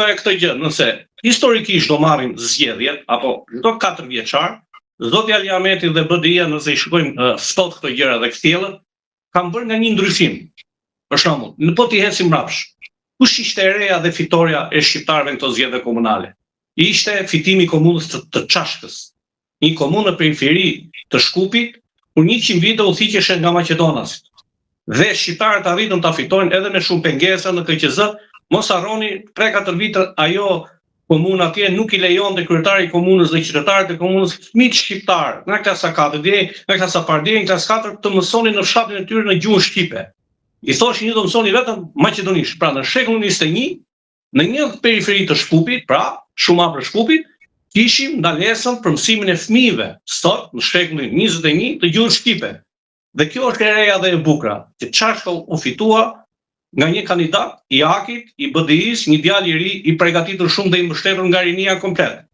thoya këtë gjë, nëse historikisht do marrim zgjedhjet apo çdo 4 vjeçar, zoti Ali Ahmeti dhe BDI-ja nëse i shikojmë ftohtë këto gjëra dhe kthjellët, kanë bërë nga një ndryshim. Për shembull, në po t'i ecim mbrapsh. Kush ishte e reja dhe fitoria e shqiptarëve në këto zgjedhje komunale? Ishte fitimi i komunës të Çashkës, një komunë në periferi të Shkupit, ku 100 vite u thiqeshe nga Maqedonasit. Dhe shqiptarët arritën ta fitojnë edhe me shumë pengesa në KQZ. Mos harroni, 3-4 vite ajo komuna atje nuk i lejonte kryetari i komunës dhe qytetarët e komunës fëmijë shqiptar, nga klasa 4 deri nga klasa parë deri në klasë 4 të mësonin në fshatin e tyre në gjuhën shqipe. I thoshin një do mësoni vetëm maqedonisht. Pra në shekullin 21, në një periferi të Shkupit, pra shumë afër Shkupit, kishim ndalesën për mësimin e fëmijëve sot në shekullin 21 të gjuhës shqipe. Dhe kjo është e reja dhe e bukura, që Çashka u fitua nga një kandidat i Akit, i BDI-s, një djalë i ri i përgatitur shumë dhe i mbështetur nga rinia komplet.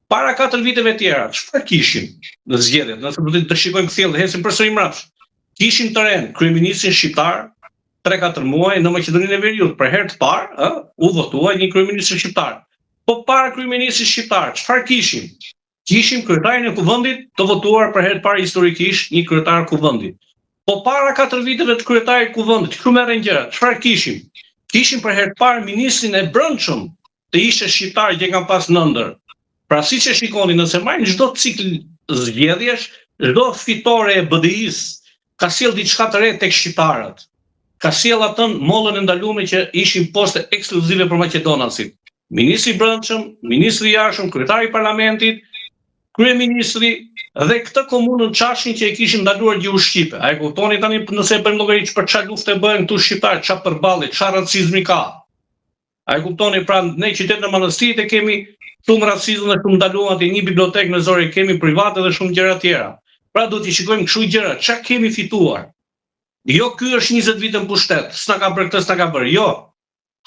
Para 4 viteve tjera, çfarë kishim në zgjedhjet? Nëse do të shikojmë kthjellë, hesim përsëri mbrapsh. Kishim të ren kryeministin shqiptar 3-4 muaj në Maqedoninë e Veriut. Për herë të parë, u votua një kryeminist shqiptar. Po para kryeministit shqiptar, çfarë kishim? Kishim kryetarin e kuvendit të votuar për herë të parë historikisht një kryetar kuvendit. Po para 4 viteve të kryetarit kuvendit, ku merren gjëra? Çfarë kishim? Kishim për herë të parë ministrin e brendshëm të ishte shqiptar që kanë pas në ëndër. Pra siç e shikoni, nëse marrin çdo cikël zgjedhjesh, çdo fitore e BDI-s ka sjell diçka të re tek shqiptarët. Ka sjell atë mollën e ndaluar që ishin poste ekskluzive për Maqedonasit. Ministri i brendshëm, ministri i jashtëm, kryetari i parlamentit, kryeministri dhe këtë komunën Çashkin që e kishin ndaluar gjuhën shqipe. A e kuptoni tani nëse e bëjmë llogari për çfarë lufte bëhen këtu shqiptarë, çfarë përballi, çfarë racizmi ka? A e kuptoni, pra ne qytetin e Manastirit e kemi shumë racizëm dhe shumë ndaluar atë një bibliotekë në Zori kemi private dhe shumë gjëra tjera. Pra do t'i shikojmë kështu gjëra, çka kemi fituar. Jo ky është 20 vite në pushtet, s'na ka bërë këtë, s'na ka bërë. Jo.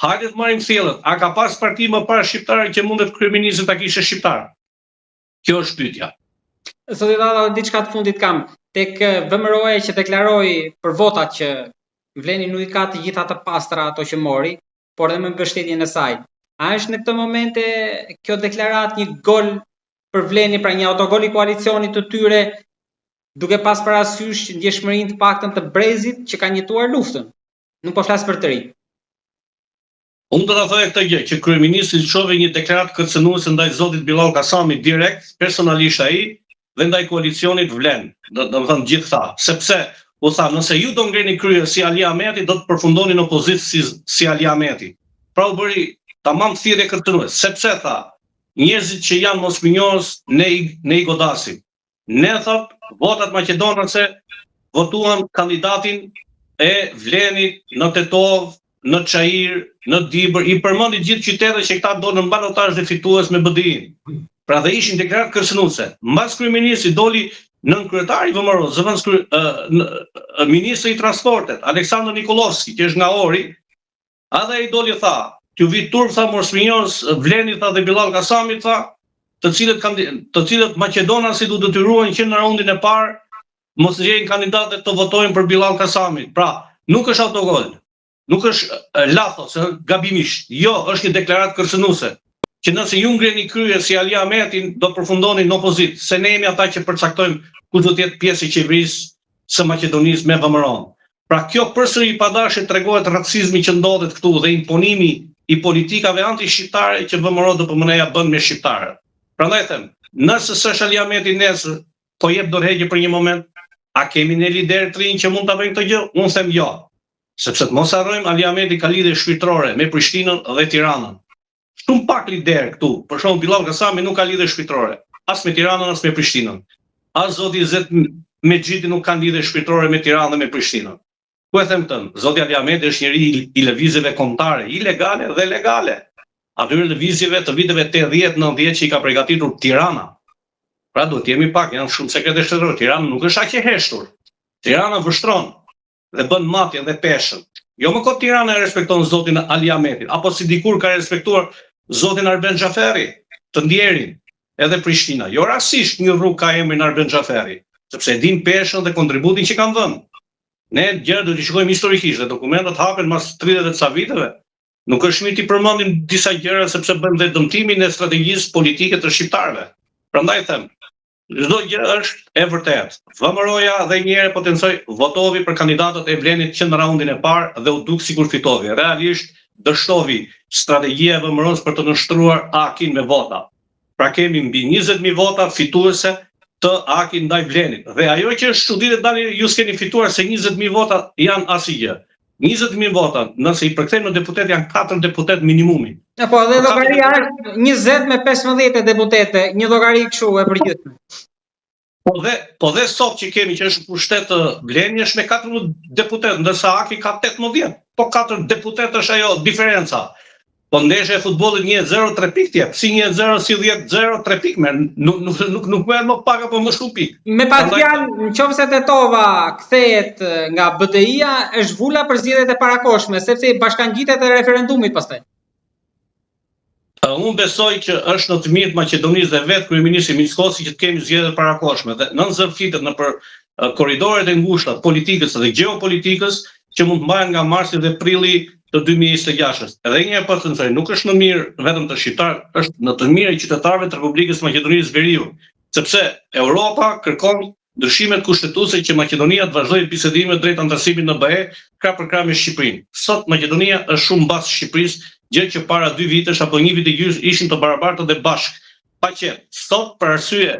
Hajde të marrim thellët. A ka pas parti më parë shqiptare që mundet kryeministri ta kishte shqiptar? Kjo është pyetja. Zoti Dalla, diçka të fundit kam. Tek VMRO-ja që deklaroi për votat që Vleni nuk i ka të gjitha të pastra ato që mori, por edhe me mbështetjen e saj. A është në këtë momente kjo deklaratë një gol për Vleni, pra një autogol i koalicionit të tyre, duke pas parasysh ndjeshmërinë të paktën të Brezit që kanë jetuar luftën? Nuk po flas për të ri. Unë do ta thoya këtë gjë, që kryeministri çoi një deklaratë kërcënuese ndaj zotit Billall Kasamit direkt, personalisht ai, dhe ndaj koalicionit Vlen. Do të thënë gjithë sepse u tha, nëse ju do ngreni krye si Ali Ahmeti, do të përfundoni në opozitë si Ali Ahmeti. Pra u bëri tamam thirrje kërcënuese, sepse tha, njerëzit që janë mosminjorës ne i godasim. Ne thot, votat maqedonase votuan kandidatin e Vlenit në Tetov, në Çajir, në Dibër, i përmendi gjithë qytetet që këta dolën në balotazh dhe fitues me BDI-n. Pra dhe ishin deklaratë kërcënuese. Mbas kryeministri doli nën kryetari i VMRO, zëvendës ministri i transportit, Aleksandr Nikolovski, që është nga Ori, edhe ai doli tha, t'ju vit turp tha mosminjorës Vlenit tha dhe Billall Kasamit tha, të cilët maqedonasit u detyruan që në raundin e parë mos gjejnë kandidatë të votojnë për Billall Kasamit. Pra, nuk është autogol. Nuk është latho, se gabimisht. Jo, është një deklaratë kërcënuese. Që nëse ju ngreni krye si Ali Ahmetin, do përfundoni në opozitë, se ne jemi ata që përcaktojmë kush do të jetë pjesë e qeverisë së Maqedonisë me VMRO-n. Pra kjo përsëri i padashë tregohet racizmi që ndodhet këtu dhe imponimi i politikave anti-shqiptare që VMRO do përmëneja bën me shqiptarët. Prandaj them, nëse s'është Ali Ahmeti nesër, po jep dorëheqje për një moment, a kemi ne lider të rinj që mund ta bëjnë këtë gjë? Unë them jo. Sepse të mos harrojmë, Ali Ahmeti ka lidhje shpirtërore me Prishtinën dhe Tiranën. Shumë pak lider këtu, për shembull Billall Kasami nuk ka lidhje shpirtërore, as me Tiranën as me Prishtinën. As zoti Zet Mexhiti nuk kanë lidhje shpirtërore me Tiranën dhe me Prishtinën. Ku e them këtë? Zoti Ali Ahmeti është njëri i lëvizjeve kombëtare, ilegale dhe legale. Atyre lëvizjeve të viteve 80-90 që i ka përgatitur Tirana. Pra duhet jemi pak, janë shumë sekrete shtetërore. Tirana nuk është aq e heshtur. Tirana vështron dhe bën matje dhe peshën. Jo më kot Tirana e respekton zotin Ali Ahmetin, apo si dikur ka respektuar zotin Arben Xhaferi, të Ndjerin, edhe Prishtina. Jo rastisht një rrugë ka emrin Arben Xhaferi, sepse e din peshën dhe kontributin që kanë dhënë. Ne gjëra do t'i shikojmë historikisht dhe dokumentat hapen mas 30 ca viteve. Nuk është mirë t'i përmendim disa gjëra sepse bën dhe dëmtimin e strategjisë politike të shqiptarëve. Prandaj them, çdo gjë është e vërtetë. VMRO-ja dhe një herë potencoj votovi për kandidatët e Blenit që në raundin e parë dhe u duk sikur fitovi. Realisht dështovi strategjia e VMRO-s për të nështruar AK-in me vota. Pra kemi mbi 20.000 vota fituese të AK-in ndaj Blenit. Dhe ajo që është çuditë tani ju s'keni fituar se 20.000 vota janë asgjë. 20.000 vota, nëse i përkthejmë në deputet janë 4 deputet minimumi. Po, dhe llogaria është 20 me 15 deputete, një llogari kështu e përgjithshme. Po dhe sot që kemi që është pushtet Bleni është me 14 deputet, ndërsa AK ka 18. Po 4 deputet është ajo diferenca. Po ndeshja e futbollit 1-0 3 pikë tjep, si 1-0 si 10-0 3 pikë, nuk merr më pak apo më shumë pikë. Me pas fjalë, nëse Tetova kthehet nga BDI-ja, është vula për zgjedhjet e parakoshme, sepse bashkangjitet e referendumit pastaj. Unë besoj që është në të mirë të Maqedonisë dhe vetë kryeministri Mickosi që të kemi zgjedhje të parakoshme dhe nën zërfitet në për korridoret e ngushta të politikës dhe gjeopolitikës që mund të mbahen nga marsi dhe prilli të 2026. Edhe një herë po të them, nuk është në mirë vetëm të shqiptarëve, është në të mirë i qytetarëve të Republikës Maqedonisë Veriut, sepse Europa kërkon ndryshimet kushtetuese që Maqedonia të vazhdojë bisedimet drejt antarësimit në BE krah për krah me Shqipërinë. Sot Maqedonia është shumë mbas Shqipërisë, gjë që para 2 vitesh apo 1 vit e gjysmë ishin të barabartë dhe bashkë. Paqet, sot për arsye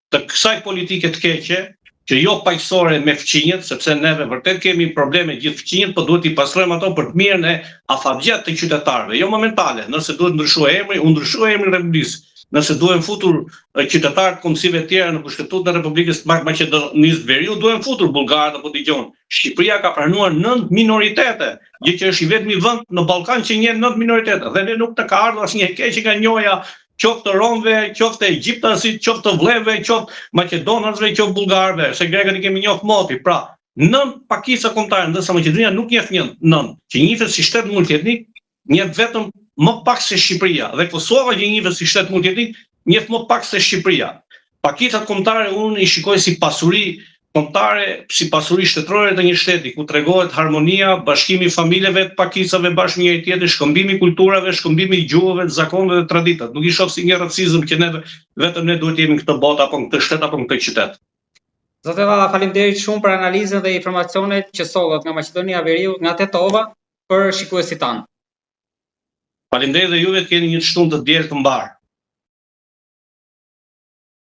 të kësaj politike të keqe, që jo paqësore me fqinjet, sepse neve vërtet kemi probleme gjithë fqinjet, po duhet i pastrojmë ato për të mirën e afatgjat të qytetarëve, jo momentale. Nëse duhet ndryshua emri, unë ndryshua emrin Republikës. Nëse duhen futur qytetarët kombësive të tjera në Kushtetutën e Republikës së Maqedonisë Veriut, duhen futur bullgarët apo dëgjon. Shqipëria ka pranuar 9 minoritete, gjë që është i vetmi vend në Ballkan që njeh 9 minoritete, dhe ne nuk të ka ardhur asnjë keq nga njoja qoftë romëve, qoftë egjiptasit, qoftë vlevëve, qoftë maqedonasve, qoftë bullgarëve, se grekët i kemi njohur moti. Pra, 9 pakisa kombëtare, ndërsa Maqedonia nuk njeh 9, që njihet si shtet multietnik, njeh vetëm më pak se Shqipëria, dhe Kosova që njihet si shtet multietnik, njeh më pak se Shqipëria. Pakitat kombëtare unë i shikoj si pasuri kombëtare, si pasuri shtetërore të një shteti, ku tregohet harmonia, bashkimi i familjeve të pakicave bashkë njëri tjetrit, shkëmbimi i kulturave, shkëmbimi i gjuhëve, të zakoneve dhe traditat. Nuk i shoh si një racizëm që ne vetëm ne duhet jemi në këtë botë apo në këtë shtet apo në këtë qytet. Zotë Valla, faleminderit shumë për analizën dhe informacionet që sollet nga Maqedonia e Veriut, nga Tetova për shikuesit tanë. Faleminderit dhe juve të keni një shtunë të dielë të mbar.